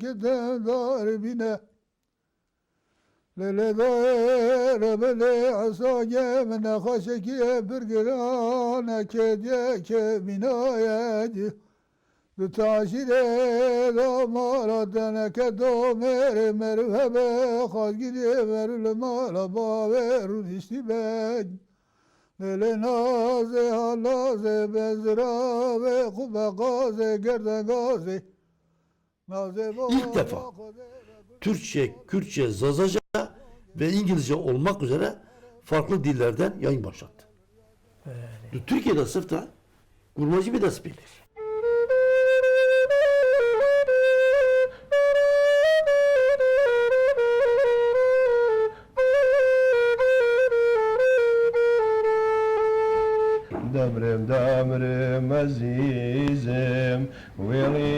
كدم دار بنا للدار بلي عصايا من خشكي برقران كديك بنايدي بتعشير دمارتنا كدومر مرهبة خاقيدي مرلمال باور ونشتباج لنازي هلازي بزرابي قبا غازي گردن غازي İlk defa Türkçe, Kürtçe, Zazaca ve İngilizce olmak üzere farklı dillerden yayın başlattı. Türkiye'de sırf da kurmacı bir ders bilir. دمرم دمرم عزیزم ویلی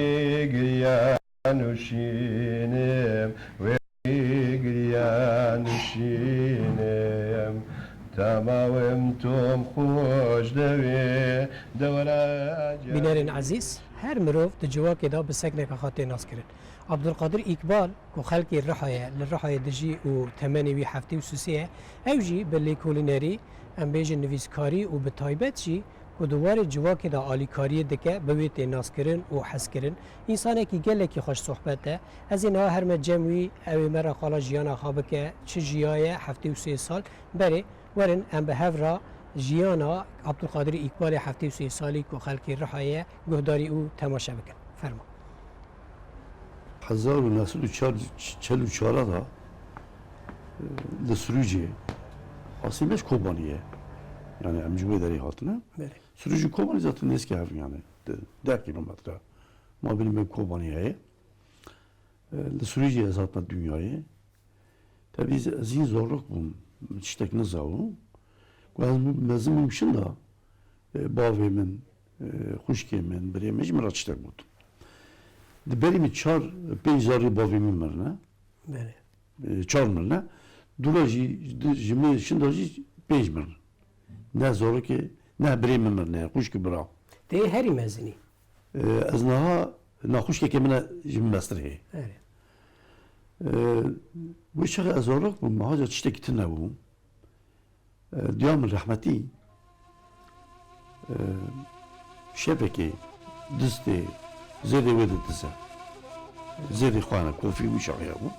گریان وشینم ویلی گریان وشینم تمام توم خوش دوی دوراج بینرین عزیز هر مروف د جواکی دا بسکنه که خاطر ناس کرد عبدالقادر اقبال کو خلقی رحایه لرحایه دجی و تمنی وی هفته و سوسیه اوجی بلی کولینری ام بیج نویسکاری و به تایبت چی کو دوار جواکی دا آلیکاری دکه بویت ناس کرن و حس کرن انسانی که گله کی خوش صحبته از اینها هر مجموعی اوی مرا خالا جیانا خوابه که چه جیای هفته و سه سال بره ورن ام به هفرا جیانا عبدالقادر اقبال هفته و سه سالی کو خلقی رحایه گهداری او تماشا بکن فرما 1944'a da li Sürücü aslında Kobaniye yani emcüme deri hatına. Sürücü Kobani zaten eski ev yani 4 kilometre. Ma benim Kobaniye'ye li Sürücü'ye zaten dünyayı. Tabii zin zorluk bu. İştek ne zavu. Mezun mümkün da bavimin, kuşkemin, bir mecmur açtık bu. Berimi çar peyzarı bavimin merne. Çar merne. Duraji jimle şindaji peyzmerne. Ne zoru ki ne berimi merne. Kuşke bira. De heri mezini. Az naha nakuşke kemine jimmestri. Evet. Bu şey zorluk bu. Mahaca çişte kitin ne bu. Diyamın rahmeti. Şebeke diste zeri vedetse. Zeri khana kofi müşahiye bu.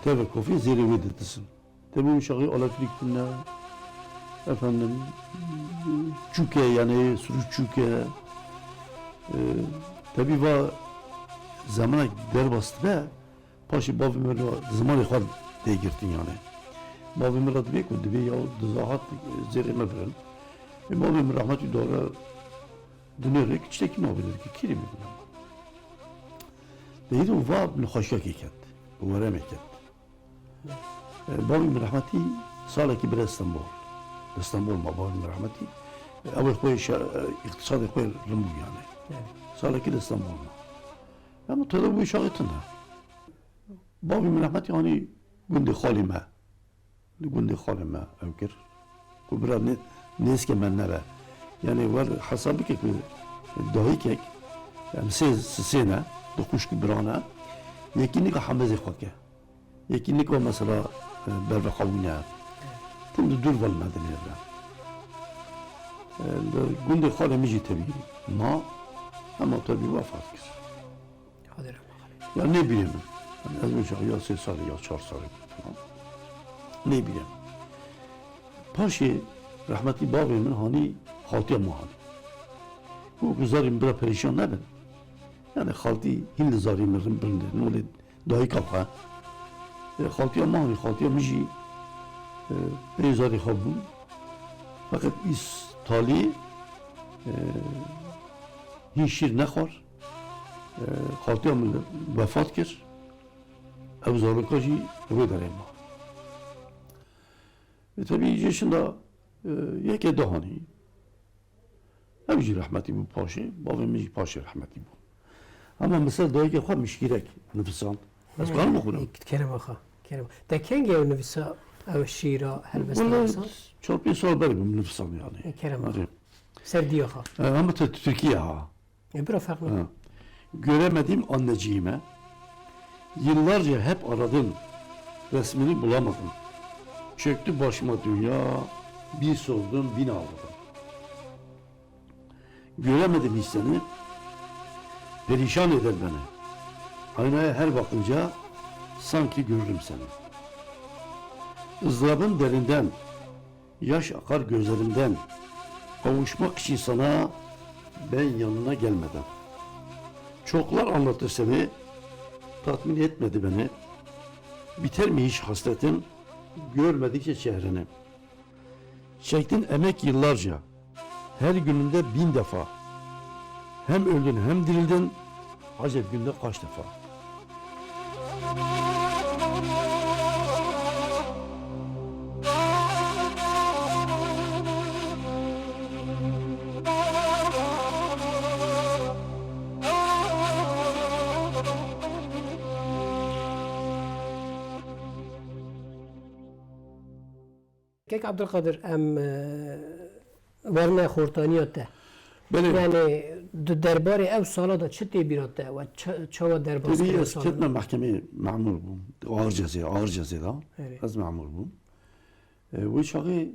Tabii kofi zeri vedetsin. Tabii müşahiye elektrikten efendim çüke yani sürü çüke tabii va zamana derbast ve paşi babamın zamanı khad değirtin yani. Babamın adı bir kudu bir ya zahat zeri mebren. Babamın rahmeti doğru dönerek işte kim olabilir ki kirim mi? Deydi o var bir hoşak iket. O var emek et. Babamın rahmeti salaki bir İstanbul. İstanbul babamın rahmeti. Avval koy iktisadi koy rımbu yani. Salaki İstanbul. Ama tadı bu şahitinde. Babamın rahmeti hani gündü halime. Gündü halime evkir. Kubra ne eski menlere. Yani var hesabı ki dahi kek yani sene dokuş ki birana yekinlik hameze khoke yekinlik o mesela berbe kavuna tüm dur val madeniyler günde khale miji tabi ma ama tabi vefat kir ya ne bileyim yani az önce ya 3 saat ya 4 saat ne bileyim paşe rahmetli babamın hani haltıya muhani. Bu güzelim bira perişan neden? Yani haltı hindi zarimlerin birinde. Ne öyle dahi kafa. Haltıya muhani, haltıya miji peyzari habun. Fakat is tali hiçşir nekhar. Haltıya vefat kir. Ev zarlıkacı ve darayma. Tabii yaşında yeke dahani. Emci rahmeti bu paşe, babamın paşe rahmeti bu. Ama mesela daha ki kham müşkilek nefsan. Az kan mı kuna? Kerem ağa, Kerem. Da kenge o nefsa o şiira helbestan. Çok bir soru benim nefsan yani. Kerem ağa. Sevdi ağa. Ama Türkiye ha. Bira farklı. Göremediğim anneciğime Yıllarca hep aradım, resmini bulamadım. Çöktü başıma dünya, bir sordum, bin ağladım. Göremedim hiç seni, perişan eder beni. Aynaya her bakınca sanki görürüm seni. Izdırabın derinden, yaş akar gözlerimden. Kavuşmak için sana ben yanına gelmeden. Çoklar anlatır seni, tatmin etmedi beni. Biter mi hiç hasretin, görmedikçe çehreni. Çektin emek yıllarca, her gününde 1000 defa. Hem öldün hem dirildin, acep günde kaç defa. Kek Abdülkadir em varna xortaniyat te. Benim Yani derbarê ev sala da çi tê bîrat te ve çawa derbas tabii kirin eskitme sala. mahkemeye mamur bu. Ağır cezayla. Evet. Az mamur bu. Bu çağı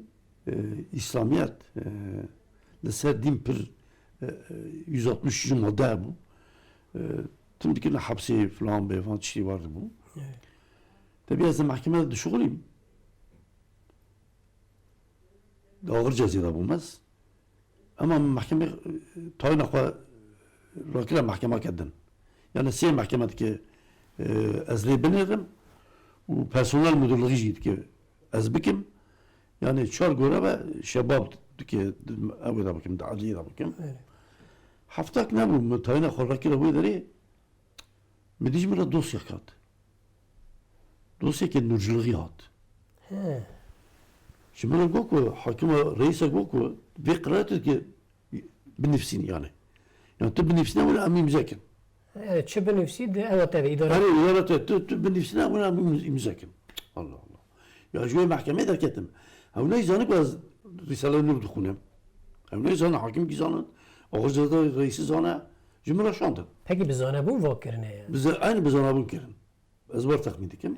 İslamiyet ser din pir 163. madde bu. Tüm dikine hapsi falan beyefendi şey vardı bu. Evet. Tabii az mahkemede düşüreyim. Ağır cezayla bulmaz. Ama mahkeme tayin akva rakile mahkeme kedin. Yani siyah mahkemedeki ezli binirim. Bu personel müdürlüğü jiydi ki ez bikim. Yani çar göre ve şebab ki evi de bakayım, dağcıyı da bakayım. Evet. Haftak ne bu? Tayin akva rakile bu ederi medicmira dosya kat. Dosya ki nurculuğu yat. He. Şimdi ben goku, hakime, reise goku, ve kıraatı ki benefsini yani. Yani tu benefsine bunu amim imzakin. Evet, çi benefsi de evet tabi idare. Yani idarete tu benefsine bunu amim imzakin. Allah Allah. Ya şöyle mahkemeye terk ettim. Ha ne zanık az Risale-i Nur dukunem. Ha ne zanık hakim ki zanık. Ağır cezada reisi zanık. Cümle şandı. Peki biz ona bu vakirine yani. Bize aynı biz ona bunu kerin. Ezber takmin dikim.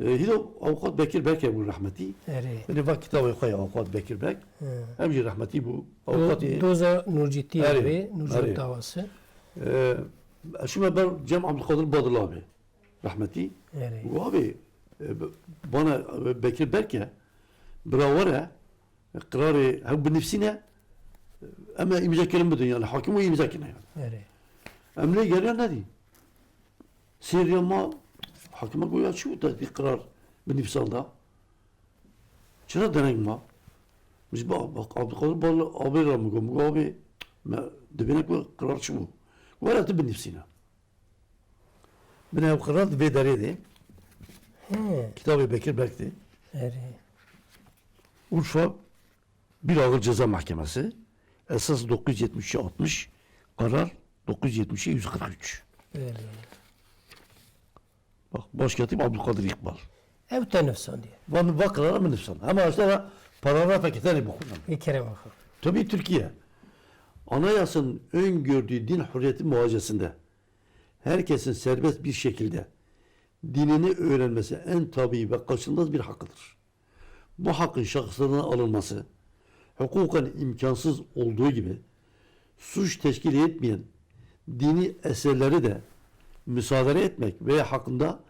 Hido avukat Bekir Bek bu rahmeti. Evet. Yani vak kitabı koyuyor avukat Bekir Bek. Hem rahmeti bu avukatı. Doza Nurciti Evet, abi, Nurcit evet. davası. Şimdi ben Cem Abdülkadir Badırlı abi rahmeti. Evet. Bu abi bana Bekir Berke bravara kararı hem benefsine ama imza kelime yani hakim o imza kelime yani. Evet. Emre geliyor ne diyeyim? Siriyama hakime koyuyor açıyor da bir karar benefsalda. Çıra deneyin ma. Biz bak Abdülkadir Badırlı abi ramı bu abi dibine koy karar şu bu. ولا تبي نفسنا من قررت في داريدي He. كتابي Bekir Bekti Evet. Urfa bir ağır ceza mahkemesi esas 970'e 60 karar 970'e 143 Evet. bak başkatip Abdülkadir İkbal Ev tenefsan diye. van vakarara mı nefsan ama işte paragrafa kitani bakıyorum Bir kere bakın. tabii Türkiye anayasanın öngördüğü din hürriyeti muhacesinde herkesin serbest bir şekilde dinini öğrenmesi en tabii ve kaçınılmaz bir hakkıdır. Bu hakkın şahıslarına alınması hukuken imkansız olduğu gibi suç teşkil etmeyen dini eserleri de müsaade etmek veya hakkında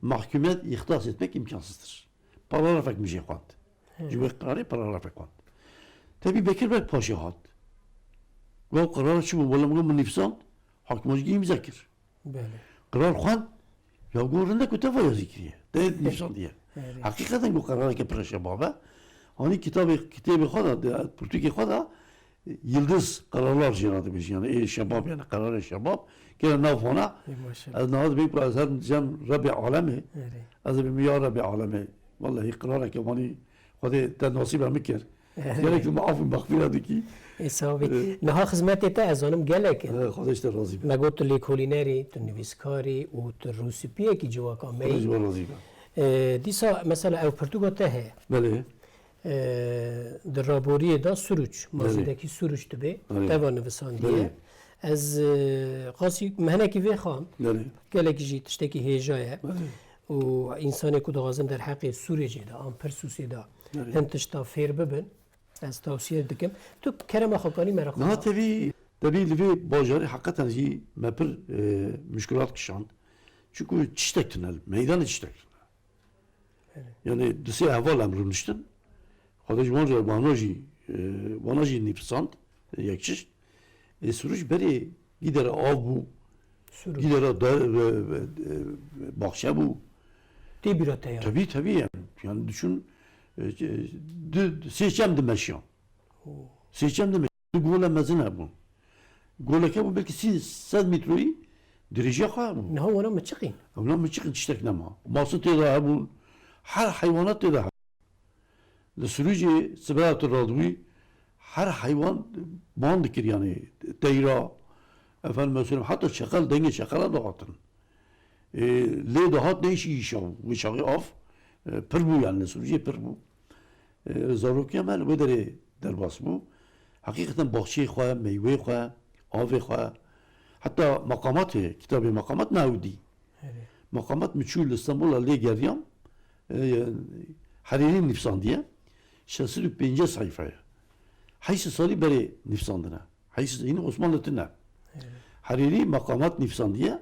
mahkumiyet ihdas etmek imkansızdır. Paragraf müjekant. Cumhuriyet kararı paragraf ekant. Tabi Bekir Bek Paşa hat. Ve karar şu bu balımın nifsan hakimacı imzakir. Böyle. Karar khan ya gorunda kütaba yazıkriye. De nifsan diye. Evet. Hakikaten bu karara ki preşe baba. Hani kitabı kada Türkiye kada yıldız kararlar jiradı biz yani şebab yani karar şebab ki nafona Maşallah. nahad bir prazar cem Rabbi alemi Evet. az bir ya Rabbi alemi vallahi karara ki hani hadi tenasip amiker gerek maaf mağfireti ki Esabi. Naha hizmet te ezanım gelek. خدا işte razı be. Me got li kulineri, tu nivîskarî û tu rûsipiyekî civaka me. Razı razı be. Dîsa mesela ew pirtûka te heye. Bele. Di raboriyê da Suruç, mazîdekî Suruç dibe, Evet. teva nivisan diye. Evet. Ez qasî mehnekî vê xam Bele. gelekî jî tiştekî hêja ye Bele. û însanê ku dixwazin derheqê Sûrêcê de an Persûsê de hin tişta fêr bibin ez tavsiye dikim tu kerema xwekanî me re Na tabii li vê bajarê hakikaten jî me pir müşkülat kişand. Çünkü tiştek tünel, meydanê tiştek tünel. Yani disê heval em rûniştin. Xwedê ji wan re wana jî nîpsand yekçişt. Sûrûj berê gîdere av bû, Sûrû gîdere baxşe bû. tê bîrate ya Tabii yani düşün seçem de meşyan. Seçem de meşyan. Gole mezin bu. Goleke bu belki 100 metroyu dirije xwe bu. niha wana me çıqîn Evla mı çıkın tiştek nema. Ması teda bu. Her hayvanat teda. Li sürücü siberat radwi her hayvan ban dikir yani teyra efendim mesela hatta şakal denge şakala dağıtın. Le dağıt ne işi işav. Bu şakı af. Pır bu yani sürücü pır bu. Zarok Kemal ve dere derbas bu. Hakikaten bahçe xwe, meyve xwe, avê xwe. Hatta makamatı, kitabı makamat navdi. Makamat müçül İstanbul'a le geriyam. Hariri nifsandiye. 65 sayfaya. Haysi sali beri nifsandına. Haysi yine Osmanlı tına. Hariri makamat nifsandiye.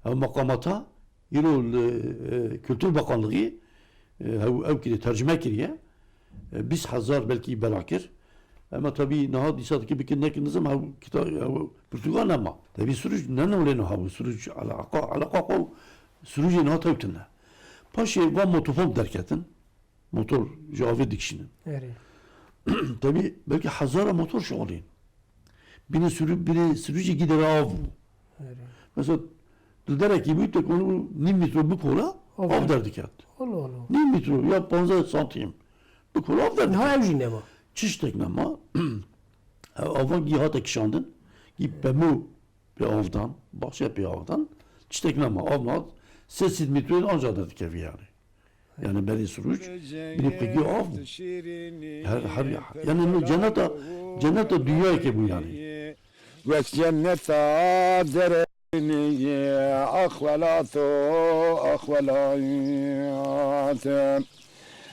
Makamata yine Kültür Bakanlığı ev ki tercüme kiriye. Biz hazar belki berakir. Ama tabii naha disadaki bir nekin nizam ha kitap Portugal ama tabii sürüş ne olenu ha sürüş alaka sürücü naha tavtına. Paşa va motofon derketin motor javı dikişinin. erê Tabii belki hazara motor şoğlayın. Biri sürücü gider av. Mesela derek gibi tek onu nim metro bu kola av derdik et. Allah Allah Nim metro ya 15 santim. Bu kola av derdik. niha ew jî nema Çiştek nema avan gihat kişandın gip bemu bir avdan bahçe bir avdan çiştek nema avnat sessiz mitroyun ancak dedik evi yani. Yani beri sürüş bir peki av her yani cennete dünya ki bu yani. Ve cennete derini ahvelatu ahvelayat.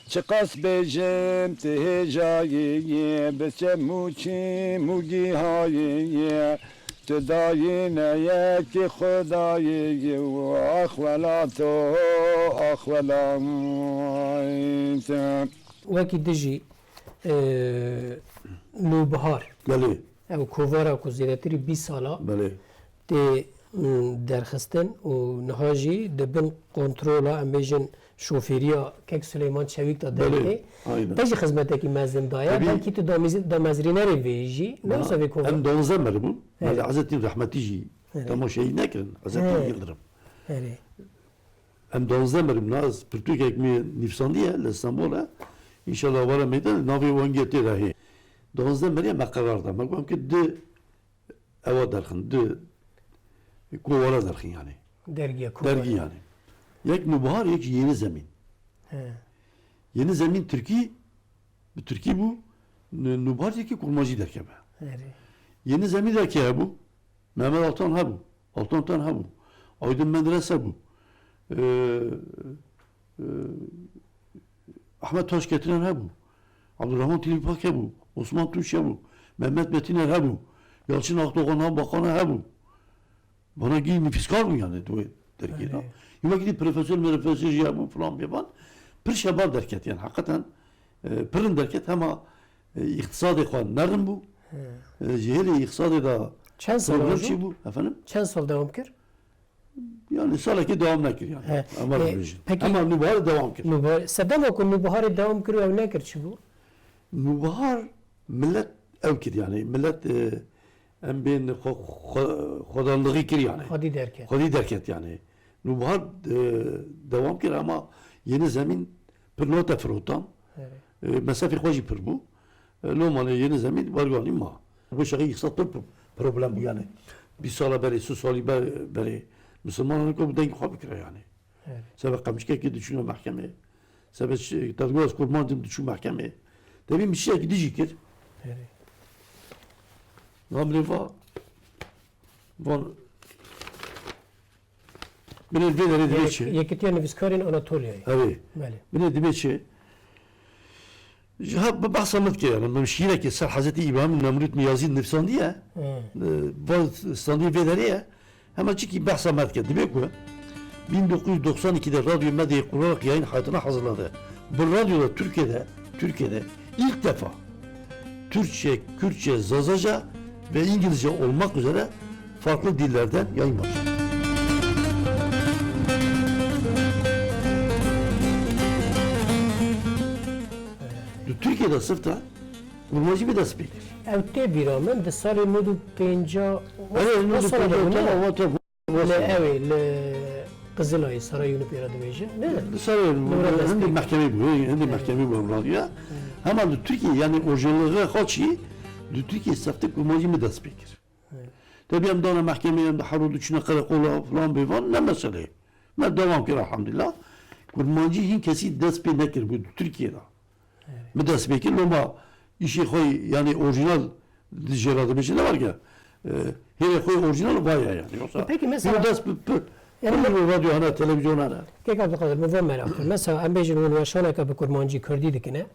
Çıkas bejim tehecayı besemuçi mugihayi tedayine yeki khudayı ahvelatu ahvelayat. wekî dijî nûbihar Beli ew kovara ku zêdetirî 20 sala beli tê derxistin û niha jî dibin kontrola em bêjin şofêriya kek Süleyman Çewîk da derê beli aynen. te jî xizmetekî mezin daye Tabii. belkî tu damezrînerê vê jî ne wisa vê kovara Hem donza meri bu. Evet. Yani Hazreti Rahmeti ji tamam şeyi ne kirin Hazreti Evet. Yıldırım. erê Hem donza meri naz Pürtük ekmeği nifsandiye İstanbul'a İnşallah vara meydan navi vangeti rahi. Donza meri mekararda. Mekum ki de eva derkin de kovara derkin yani. dergiya kovara Dergi yani. Yek nubahar yek yeni zemin. He. Yeni zemin Türkiye bu. Nubahar yeki kurmacı derkebe. erê Yeni zemin derkebe bu. Mehmet Altan ha bu. Altan Tan ha bu. Aydın Menderes ha bu. Ahmet Taş getiren ha bu. Abdurrahman Tilipak ha bu. Osman Tunç ha bu. Mehmet Metiner ha bu. Yalçın Akdoğan ha bakanı ha bu. Bana giyin nefis kar mı yani? Derken ha. Yuma gidip profesör ya bu falan yapan. Bir şebar derket yani. Hakikaten pırın derket ama iktisadi kwan. Nereden bu? Ceheli iktisadi da çend sal problem oldu şey bu. Efendim? çend sal devam kir Yani salaki devam nekir yani. He. Ama Peki- ama nubahar devam kir. nûbar sedema ku nûbiharê devam kiriyor ew nekir çi bû Nubahar millet evkir yani. Millet en beyin xodanlığı kir yani. hadî derke Hadi derket yani. Nubahar devam kir ama yeni zemin pir nota frotan. Mesafe xoji pir bu. Lomane yeni zemin vargani ma. Bu şeyi iksat problem bu yani. Bir sala beri, su sali beri. Müslümanların ko bu dengi xobi kira yani. Evet. Sebep kamışke ki düşünüyor mahkeme. Sebep tadgıras kurmancım düşün mahkeme. Tabii bir şey gidecek kir. erê Namreva Von bine deleri dibeçi. Yekitiye nivîskarên Anatolia'yı. Evet. Bele. Bine dibeçi. Ha bahsamet ki yani. Ben şiire ki ser Hazreti İbrahim Nemrut Niyazi nefsan diye. Van standı vederiye. Hemen ki bahsamet ki demek bu. 1992'de radyo medyayı kullanarak yayın hayatına hazırladı. Bu radyoda Türkiye'de ilk defa Türkçe, Kürtçe, Zazaca ve İngilizce olmak üzere farklı dillerden yayın var. Türkiye'de sırf da kurmacı bir de speaker. Ev tê bîra min di salê nû û pênca Evet, o sala da bûne. evet. Li ew li Qızılayê Sarayî pêra dibêje. Ne? Sarıyorum. Hindi mahkeme bu. Hindi mahkeme bu radyoya. Hemen de Türkiye yani orijinallığı haçi de Türkiye safta kurmacı bir de speaker. Tabii hem dana mahkemeye hem de harud içine karakola falan bir var ne mesele. Ben devam ki elhamdülillah. Kurmacı hin kesin despe nekir bu Türkiye'de. Bir de speaker ama işi koy yani orijinal dijeradı bir şey ne var ki? Hele koy orijinal var ya yani. Yoksa Peki mesela- yani radyo hana televizyon hana. Kek Abdülkadir mi var merak ettim. Mesela em bêjin hûn weşaneka bi kurmancî Kurdî dikine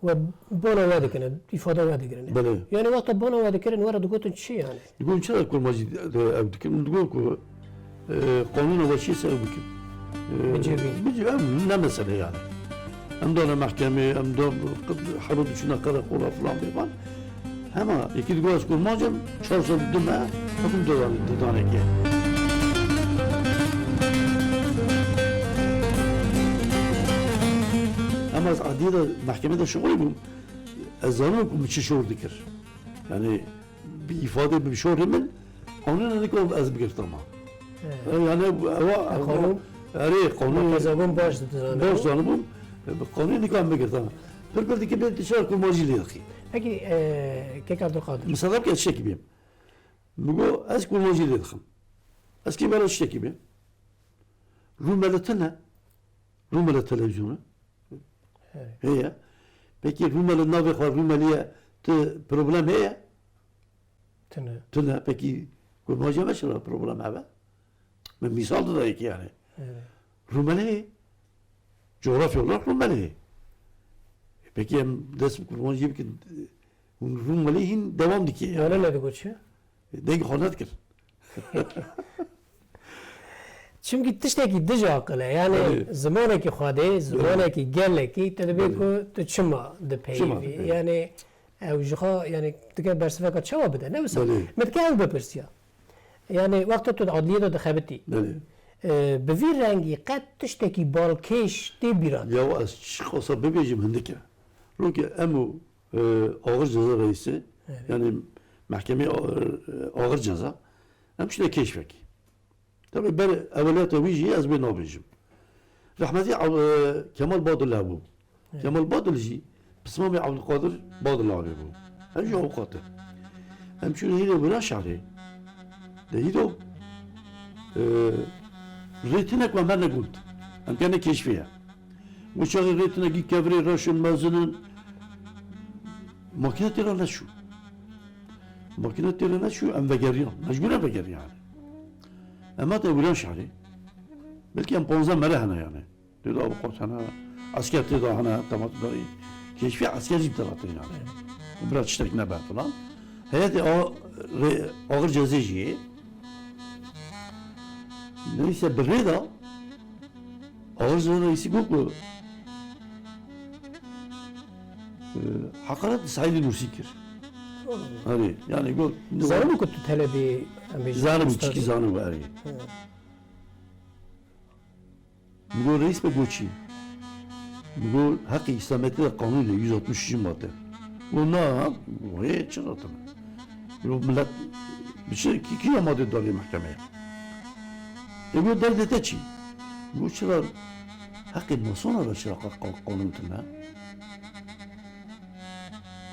ve bona we dikine, ifade we dikirin. Bele. Yani wexta bona we dikirin were digotin çi yani? يقول شنو kurmacı evdikim تقول ku kanun ve şey sevdikim. Ne mesele yani. Hem de ona mahkeme hem de harut içine karakola falan bir var. Ama iki göz kurmacım çorsa düme hüküm dönen ki. Ama adliye de mahkemede şuur bu. Ezanı bu çi şuur dikir. Yani bir ifade bir şey hemen onun ne kadar az bir tamam. Yani Kanun- kanun Kazabın baş dedi. Doğru sanırım. Kanun ne kadar bir tamam. Bir ki ben dışarı kurmacılığı yakayım. Peki Kek Abdülkadir. Mesela ki şey gibiyim. Bu az kurmacılığı yakayım. Eski böyle şey gibi. Rumeli ne? Rumeli televizyonu. Heye. Peki Rumeli navik var Rumeli'ye problem heye. Tine. Tına peki kurmacı mesela problem abi. Ben misal da iki yani. Rumeli. Coğrafya olarak Rumeli. Peki hem destek kurmacı gibi ki Rumeli'nin devam diki yani. Yani ne digoçu? Denk honat kır. Çünkü tiştekî dija akile yani Evet. zamanekî xwedê zamanekî gelekî te dibê ku tu çima dipeyivî yani ew ji xwe yani dike bersiveka çawa bide ne wisa Evet. me dike ew bipirsiya yani wexta tu di adliyê de dixebitî Böyle. bi vî rengî qet tiştekî balkêş tê bîran Ya az çıkasa bebeciğim hindike. Çünkü emu ağır ceza reisi yani mahkeme ağır ceza hem şöyle keşfek. Tabii ben evveliyata vijiyi az ben abicim. Rahmeti Kemal Badırlı bu. Kemal Badırlıcı Bismami Abdülkadir Badırlı abi bu. Hem şu avukatı. Hem şöyle hile buna şahri. De hido retinek ve ben ne gult. Hem kendi keşfiye. Bu şahı retinek kevri raşın mazının makine tirana şu. Makine tirana şu em vegeriyan. Mecburen vegeriyan yani. Ama da bilen şahri. Belki en 15 mere hana yani. Dedi avukat hana, asker dedi hana, tamam da keşfi askerci bir tarafta yani. Biraz işlerik ne ben falan. Hayati ağır cezeci. Neyse bir reda ağır cezeci bu hakaret Said Nursi'kir. Hani yani bu zanî ku tu telebî em bêjin zanım ustad- çiki zanım var. Bu reis be goçi. Bu hakkı İslamiyet'te de kanunuyla 163. madde. Bu ne? Bu hiç anlatım. Bu millet bir şey iki madde dalı mahkemeye. Bu devlete çi. Bu çırar hakkı masona da çırar kanun tına.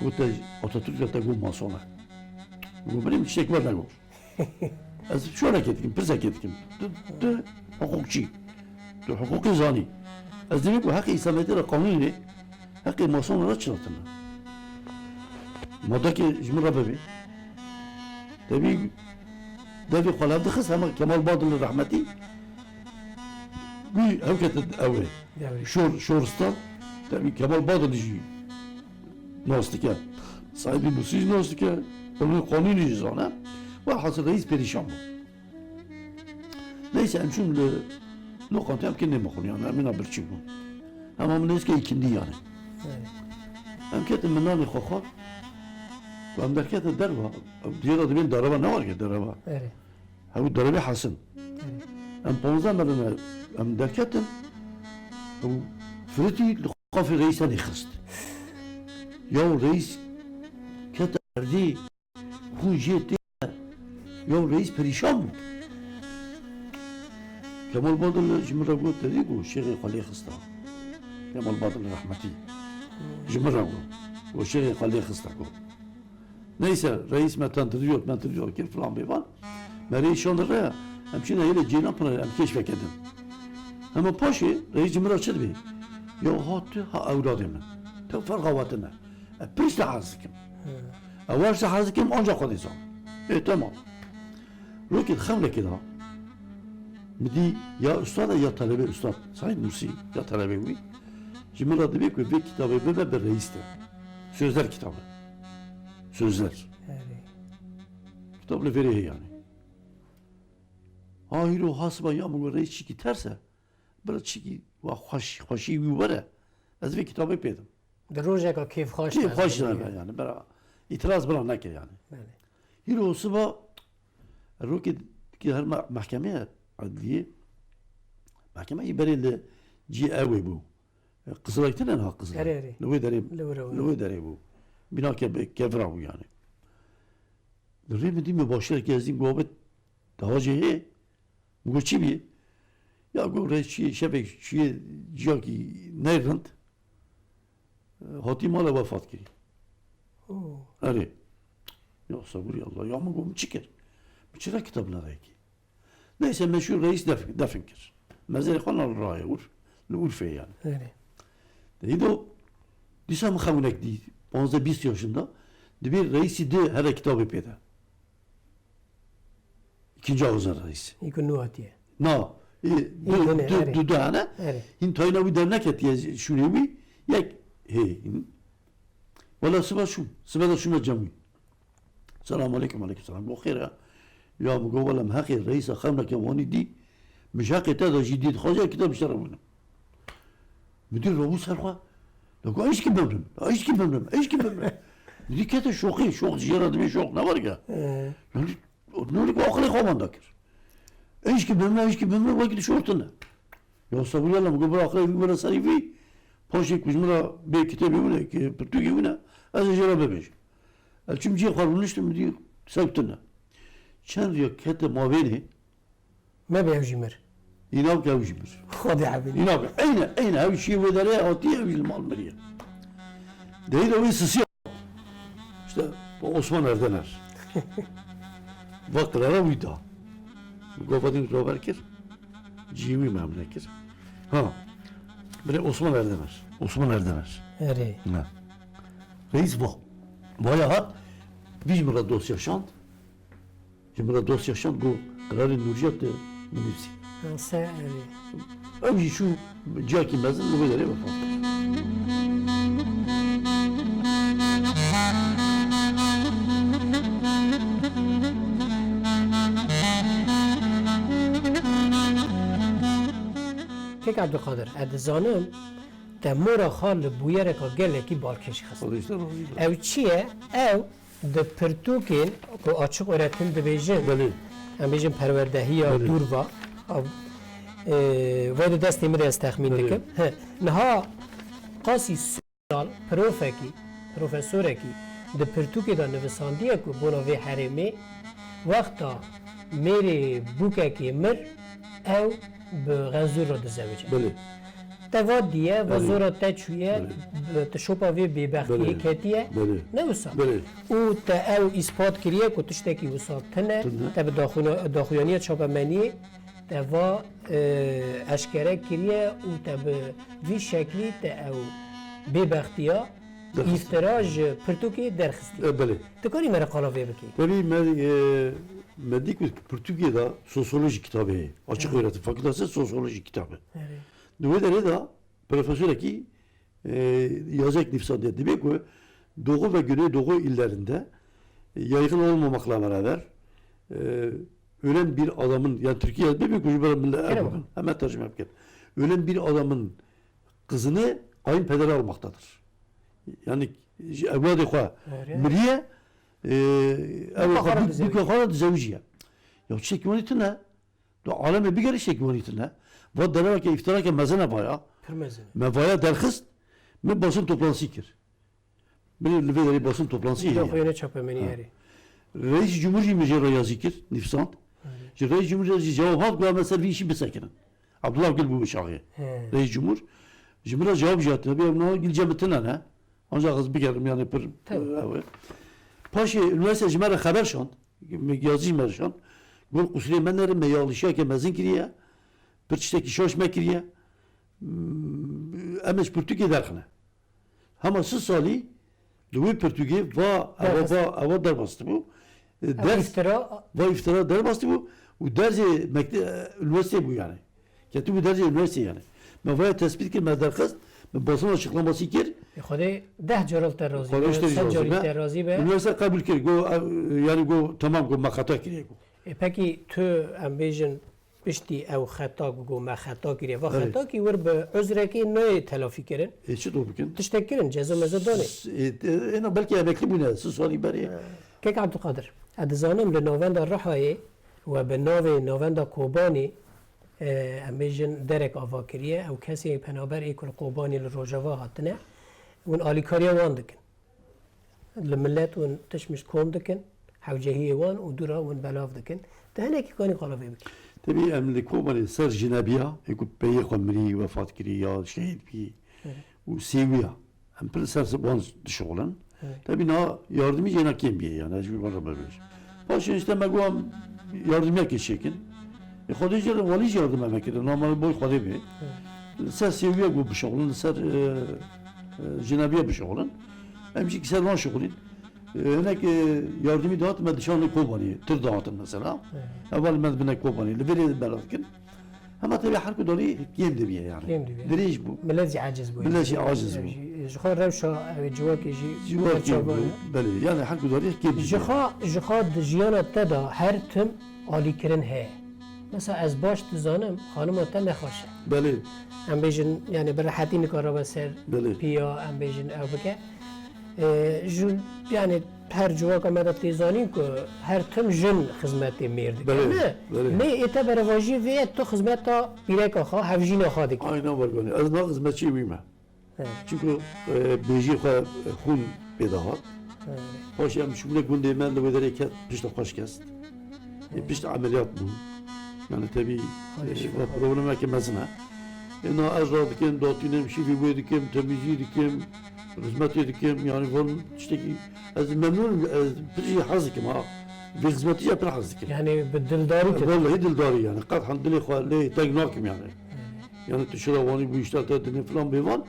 Bu da Atatürk'e de bu masona. Bu benim çiçek var da bu. Az şu hareket etkim, pırs hareket etkim. Hukukçu. Hukuki zani. Az demek bu hakkı İslamiyet'e de kanunuyla hakkı masonlara çıratın. Madaki cimri bebi. Tabi devê xwe lev dixist hema Kemal Badil rehmetî wî ew kete ew ê şoristan devî Kemal Badil jî nas dike sahibî Musî jî nas dike onun qanûnî jî zane ve hasıl reis perîşan bû neyse em çûn li lokantê em kê nêmexwin yani emîna birçî bûn hema min nêzîke îkindî yani em ketin min nanê xwe xwar em derketin derva diya da dibên dereva ne var ki dereva hew derevê hesin em 15 merine em derketin ew firitî li qafê reîsa nêxist ya reis kete erdê xûn jê tê ya reis perîşan bû Kemal Badil ji min re got dedî ku şêxê xwe lê xista Kemal Badil rehmetî ji min re got şêxê xwe lê xista ku neyse reis me tentiriyor kir falan bêvan me rêşan re em çîne yêlê cêlan pınarê em keşfek edin hema paşê reis ji min re çi dibê ya hat ha ewladê min te ferxawatine pirîş te hez dikim ew te hez dikim anca xwedî zan tamam rokê xemlekê da midî ya ustada ya talebe ustad Said Nursi ya talebe wî ji min re dibê ku vê kitabê bibe bir reis de sözler kitabı sözler kitap li verê yani ha hîro hasba ya min reis çîkî terse bira çîkî wa xweşî wî were ez vê kitabê pêdim Di rojeka kêfxweş kêfxweş yani bira îtiraz bira neke yani hîro siba rokê ki her mehkemeye adliye mahkemeyi berê li cî ewê bû Qızılay'tan en ha Qızılay li wê derê bû bina kevra bû yani li rê min dî mübaşir gezîn gobet daha cihê got çi bî ya got rê çi şevek çiye ciyakî neyrind hatî mala vefat kirî erê ya sabûrî Allah ya min got min çi kir min çira kitaplarayekî neyse meşhur reis defin kir mezarê xwe nal rayê li Urfê yani Deydo dîsa min xewnek dî 15-20 yaşında dibê reisî di here kitabê pêde ikinci aviza reisî îkun nû hatiye na du hene hîn tayîna wî derneketiye şûnê wî yek hê wela sibe şûn sibe de şûne cemî Selamun aleyküm aleykümselam bo xêr e ya min got wela min heqê reîsa xewnekê wanî dî min ji heqê te de jî dît xwaja kitab ji te re bûne müdür robû serxwe got eşkî bimrim eşkî bimrim dî kete şoxî şox ji yera dibê şox ne var ki yani nûrî ku aqilê xwe manda kir eşkî bimrim wekî dişortine ya sabûriya min got bir aqilê wî min re serî vî paşê ku ji min re bê kitêbê wîne ki pirtûkê wîne ez ê jê re bibêjim ez çûm ciyê xwe rûniştim dî sewtine çend rêya kete mavênê me bi ew jî mir înav ke ew jî mir Xwedî hebînî İnav eyne ew şî wê derê hatiye ew jî li mal miriye deyî de wî sisiya işte bu Osman Erdener vaktilere wî da govedîn rover kir cî wî memne kir ha birê Osman Erdener erê ne reis vaya hat wî ji min re dosya şand ji min re dosya şand got qirarê Nûriyet de binivîsî se erê ew jî şû ciyakî mezin li wê derê vefat kir Kek Abdulkadir ez dizanim te mora xwe li bûyereka gelekî balkêş xist ew çi ye ew di pirtûkên ku açık öğretim dibêjin belê em bêjin perwerdehiya dûrva ve de destê min ez texmîn dikim niha qasî sal profesorekî di pirtûkê de nivisandiye ku bona vê herêmê wexta mêrê bûkekê mir ew bi xenzûr re dizewije belê te va diye ve zora te çûye te şopa vê bêbextiyê ketiye ne wisa û te ew îspat kiriye ku tiştekî wisa tune te bi daxuyaniya çapemeniyê te va eşkere kiriye û te bi vî şeklî te ew bêbextiya îftira ji pirtûkê derxistî belê tu karî me re qala vê bikî Tabii Medik Türkiye'de sosyoloji kitabı, açık öğretim fakültesi sosyoloji kitabı. Evet. Dövede de profesör ki yazacak nifsan diye demek ki Doğu ve Güneydoğu illerinde yaygın olmamakla beraber ölen bir adamın, yani Türkiye'de demek ki hemen tercüme yapayım. Ölen bir adamın kızını kayınpederi almaktadır. Yani evladı koa miriye bu kakara zevciye. Ya çekvanitine da aleme bir geri çekvanitine ve denemek ki iftira ki mezene baya Kırmızı. mevaya derhist mi basın toplantısı kir. Bir livederi basın toplantısı Yok ya. öyle çapemeni yeri. Reis Cumhurbaşkanı mecra yazıkir nifsant. Reis Cumhurbaşkanı cevap hak ve mesela bir işi besakinin. Abdullah Gül bu bıçağı. Reis Cumhurbaşkanı cevap cihazı. Bir ne gilcemetine ne? Ancak az bir geldim yani bir. Paşa üniversite cimere haber şan. Yazı merşan. Gol kusuri menlerin meyalışa ki mezin kiriye. Bir çifteki şoş mekiriye. Emeş Türkiye derkine. Ama siz sali Louis Türkiye va derbastı bu. Ders iftira derbastı bu. Bu dersi üniversite bu yani. Kendi bu dersi üniversite yani. Mevaya tespit ki mederkız basın açıklaması kir. خدای 10 جرال ترازی خودش به 100 جاری ترازی ترازی به üniversite kabul kir. Yani tamam makata kiriye. پکی تو ام بیژن پشتی او خطا گو ما خطا کریه و خطا کی ور به عذر کی نه تلافی کردن Eşit o bugün. تشتکرن جزا مزه دانه En belki emekli bu ne? Siz sali bari. که عبدالقادر ادزانم لنووندا رحای و به ناو نووندا کوبانی ام بیژن درک آوا کریه او کسی پنابر ای کل کوبانی لروجوا هاتنه ون آلیکاریا وان دکن الملت ون تشمش کوم دکن حوجهی وان و دورا ون بلاف دکن دهنه کی کانی قلبی بکن Tabii emli Kobani ser Jinabiya, ekip beyi komri vefat kiri ya şehit bi. Bu seviya. Hem pil ser ban dışoğlan. Tabii na yardımı yine kim bir yani hiçbir bana böyle. Başın işte meguam yardım ya geçekin. Khadija vali yardım emek edin. Normal boy khadi bi. Ser seviya bu dışoğlan ser Jinabiya dışoğlan. Hem ki ser lan şoğlan. هناك ياردمي دات ما دشان كوباني تردات مثلا اول ما بدنا كوباني لفري بلدكن اما تبي حركه دوري كيم دبيه يعني دريج بو ملازي عاجز بو بلاش عاجز بو جخا روشا جواك يجي جواك بله يعني حركه دوري كيم جخا دجيانا تدا هر تم عالي كرن هي مثلا از باش تزانم خانم تا نخوشه بله ام بیژن یعنی براحتی نکاره بسر بله پیا ام بیژن او بکه جون yani her civak amada tezanîn ku her tim jin xizmetê mêr dikin. Ne ete berevajî vê tu xizmeta pîreka xwe hevjîna xwe dikin. Aynen var gani. Ez na hizmetçi miyim? Çünkü bêjî xwe xûn pêda hat. Hoş em şumle gundê me li wê derê ket pişta xweş kest. Pişta ameliyat bûn. Yani tabii problemekî mezin he. Na ez ra dikim, datînim, şîvî wê dikim, temizî dikim, hizmet edikim yani von işte ki az memnunum bir hazıkim ha bir hizmeti yapar hazıkim yani dildari vallahi dildari yani kad handili xali tegnakim yani yani tuşra vani bu işler tedini falan bir van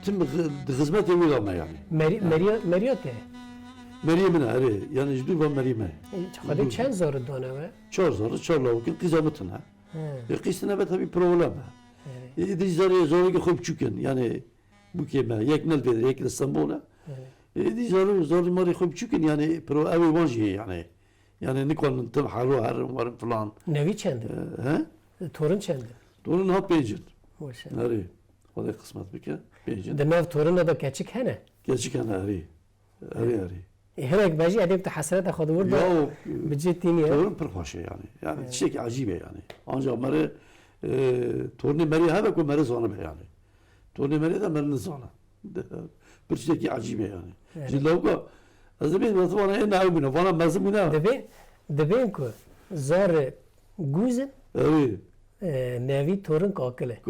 tüm hizmet evi ama yani Meriyate Meryem'in ari yani jdu van Meryem'e hadi çen zarı dana ve çar lavukin kızamatın ha kıstına be tabii problem ha Dizarı zorlu خوب چکن yani bu keme yeknel verir yek İstanbul'a. Dizarı mari خوب çükün yani pro evi vanji yani Nikon'un tam haru var falan. Nevi çendi. Torun çendi. Torun ha pejin. Maşallah. Nari. O da kısmet bir ke pejin. De nav torun da keçik hene. Keçik hene ari. Hemek baji edip de hasret xod vurdu. Bicetini. Torun perfaşe yani şey acibe yani. Ancak mari torni meri hava ko meri zana be yani. Torni meri de meri zana. Bir şey ki acibe yani. Jillavka azbe vatwana en avbina vana mazmuna. Debin ko zar guzin. Evet. Nevi torun kakile.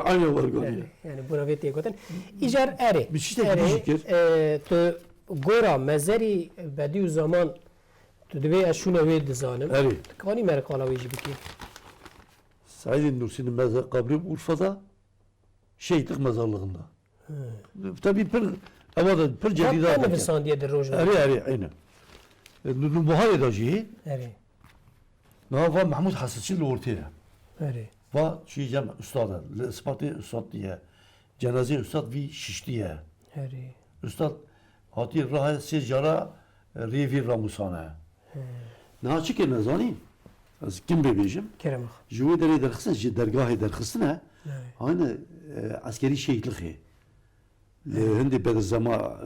Aynı var galiba. Yani buna vetiye koten. İcar eri. Bir şey de dijikir. To gora mezeri bediu zaman to debe aşuna ve dizanim. Evet. Kani merkala veji biki. Said Nursi'nin kabri Urfa'da Şehitlik mezarlığında. Tabii bir cedida. Ne bir sandiye de rojna. Ari aynen. Buhari da jî eri nava Mahmud Hasıçı ortaya. eri Va çiğcem üstada, ispatı üstad diye, cenaze üstad vi şiştiye. eri Üstad hati rahat sejara revi ramusane. Ne açık ne zani? Az kim bebejim? keremak Jüve deri derxisine, ji dergahı derxisine. eri Aynı askeri şehitliği. Hindi bedel zaman,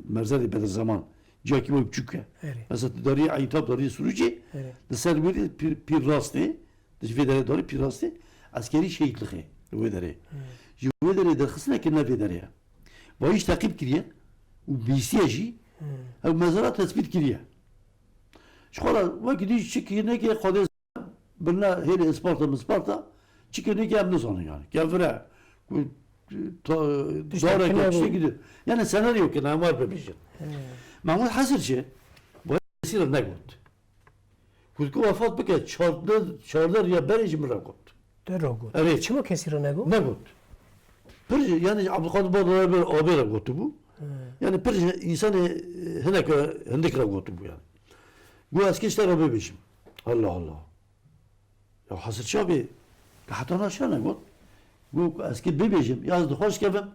merzali bedel zaman. Caki bu küçük. eri Mesela dari ayıp dari sürücü. eri Deser bir pir rastı. Jüve deri dari pir rastı. Askeri şehitliği. Jüve deri. Jüve deri derxisine ki ne deri. Bu iş takip kiriye. U bisiyaji. Ev mezara tespit kiriye. Şkola vakti çıkıyor ki kadez bana hele Isparta çıkıyor ki emni sonu yani. Gavre doğru kına işte bu. gidiyor. Yani senaryo ki ne var bebişim. Mahmud Hasırcı bu esir ne oldu? Kutku vefat bike çarlar ya bereci mi rakot? derogu Evet. çimo kesir nego Ne oldu? Bir yani Abdülkadir Bağdağlar bir abi rakotu bu. Yani bir insanı hendek rakotu bu yani. Bu eski işler abi bebişim. Allah Allah. Ya Hasırcı abi hatta aşağı ne oldu? Bu eski bebişim yazdı hoş geldin.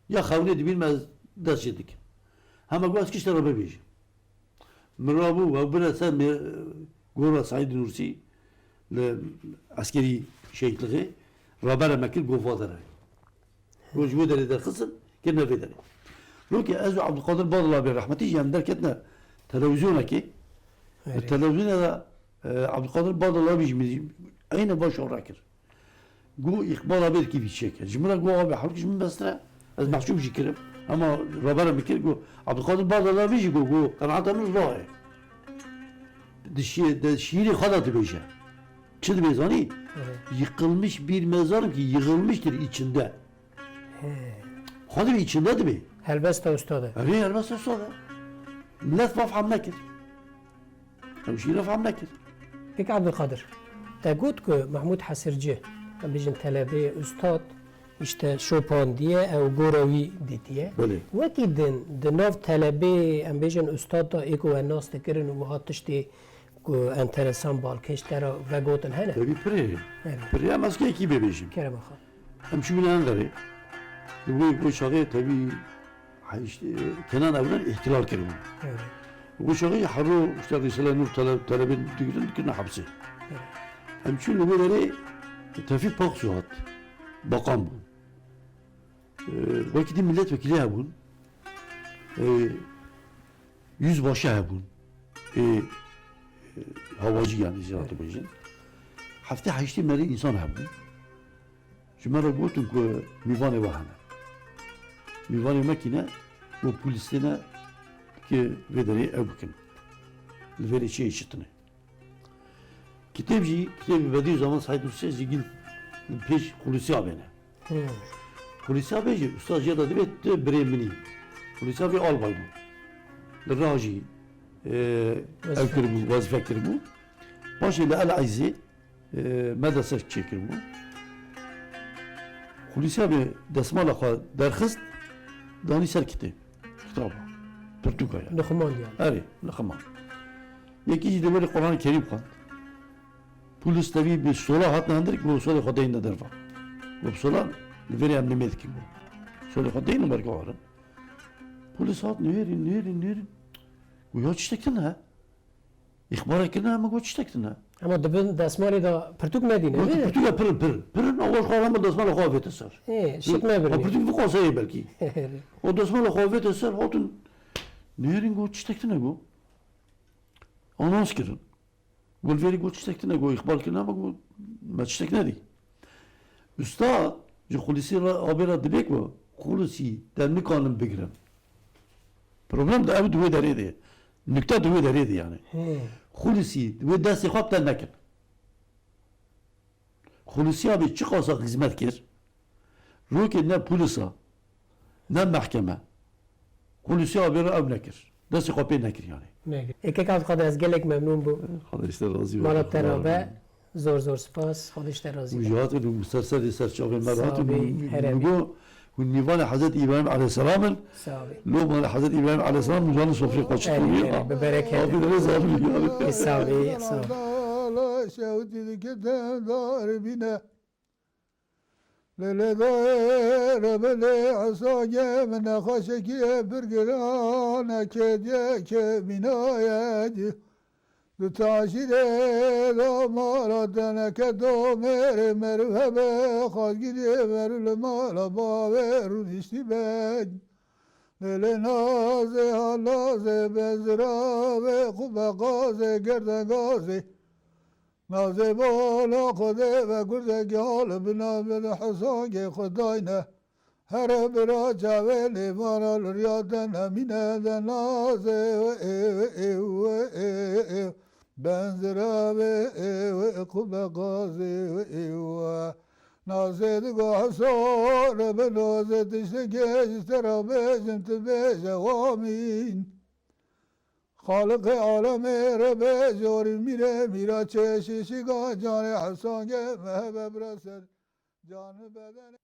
Ya kavli bilmez ders yedik. Ama bu eski işler abi bebişim. Merabu ve böyle sen bir Gora Said Nursi askeri şehitliği Rabara Mekil Gofadara. Bu cüvederi de kızın ki ne vederi. Loki Ezu Abdülkadir Bağdağlar bir rahmeti yani derketne televizyona ki televizyona da Abdülkadir Bağdağlar bir aynı baş orakir. Bu ikbal haber gibi çeker. Cumhur'a bu abi halk için bestre. Az mahcup şekerim. Ama Rabara Mekil bu Abdülkadir Bağdağlar bir bu kanaatımız var. Şiiri kadatı beşe. Çıl mezani yıkılmış bir mezar ki yığılmıştır içinde. Hadi bir içinde mi? helbesta ustada Araya elbette sonra. Millet mafham nekir. Hemşire faham nekir. peki Abdülkadir te got ku Mahmud Hasırcı bijin talebe ustad işte Chopin diye ev goravi diye Böyle. وەکی di nav telebê em bêjin ustad da êko we nas dikirin û wiha tiştê ku enteresan balkêştera vegotin hene Tabii pire. Evet. Pire ama eski ekibi bebeğim. kerem xwe Hem şu bilen gari. Bu şahı tabii işte Kenan evlen ihtilal kerimu. Evet. Bu şahı harro işte Risale Nur talebin dükkanı hapsi. Hem şu lübeleri Tevfik Paksuat. Bakan bu. Vakti milletvekili ya bun. Yüzbaşı ya bun. Havacı yani ziraatı bejin. Hafta haçtı meri insan ya bun. Cumara gotun ku mivane vahana. Mivane makine bu polisine ki vederi evkin. Veri şey işitini. Kitabı verdiği zaman Said Nursi zigil peş polisi abine. Polisi abi ustaz ya da dibet bremini. Polisi abi albay bu. Raji evkir bu vazife kir bu. Başı ile el ayzi medrese çekir bu. Polisi abi desmala kha derxist dani ser kitap. Kitabı. Portukaya. Nuxman yani. Evet, lakama. Yeki de böyle Kur'an-ı Kerim kan. Polis tabi bir sola hat nandır bu sola khodayin da derfa. Bu sola veri emnimet ki bu. Sola khodayin barka var. Polis hat nerin. Bu yok çtektin ha. İhbar ekine ama bu çtektin ha. Ama dibin desmalê da pirtûk medîne Bu mi? Portugal pırın o kahraman dasmal khavet eser. Şık me O bir. Portugal bu kasayı belki. O dasmal khavet eser hatun nerin bu çtektin bu. Anons kirin. Gulveri goçtektin go ihbar kirin ama bu maçtek ne değil. Usta Kulisi habera dibek bu. Kulisi demli kanun bigiren. Problem de ev duve deriydi. Nükte duve deriydi yani. Kulisi duve desti hapten nekin. Kulisi abi çıkarsa hizmet kir. Ruki ne polisa ne mahkeme. Kulisi abi ev nekir. Desti kapı nekir yani. Ekek Abdülkadir ez gelek memnun bu. Hadi işte razı Mala terabe zor spas. Xwedî te razı. Müjdat ve müstesel serçave merat Sabi, heremi. bu Nivan Hazreti İbrahim Aleyhisselam'ın Savi. Loman Hazreti İbrahim Aleyhisselam nurani sofraya kaçırıyor. Evet, bereket. Abi de zalim yani. Savi. La şevti keten darbine Lele daire bele asage mene haşeki bir girane kediye keminayedi Taşire damara deneke domere merhebe Khazgide verül mala baverun iştibed Lele naze halaze bezra ve kuba gaze gerden gaze Naze bala kode ve gurde gâle bina ve hasange kudayne Her bira caveli varal riyaden emine de naze ve benzira ve kube gazi ve naze de gahsar ve naze dişte geçtera bezim tebeje amin Halık-ı alem-i rebe zori mire mira çeşişi ga canı hasan ge mehbe braser canı beden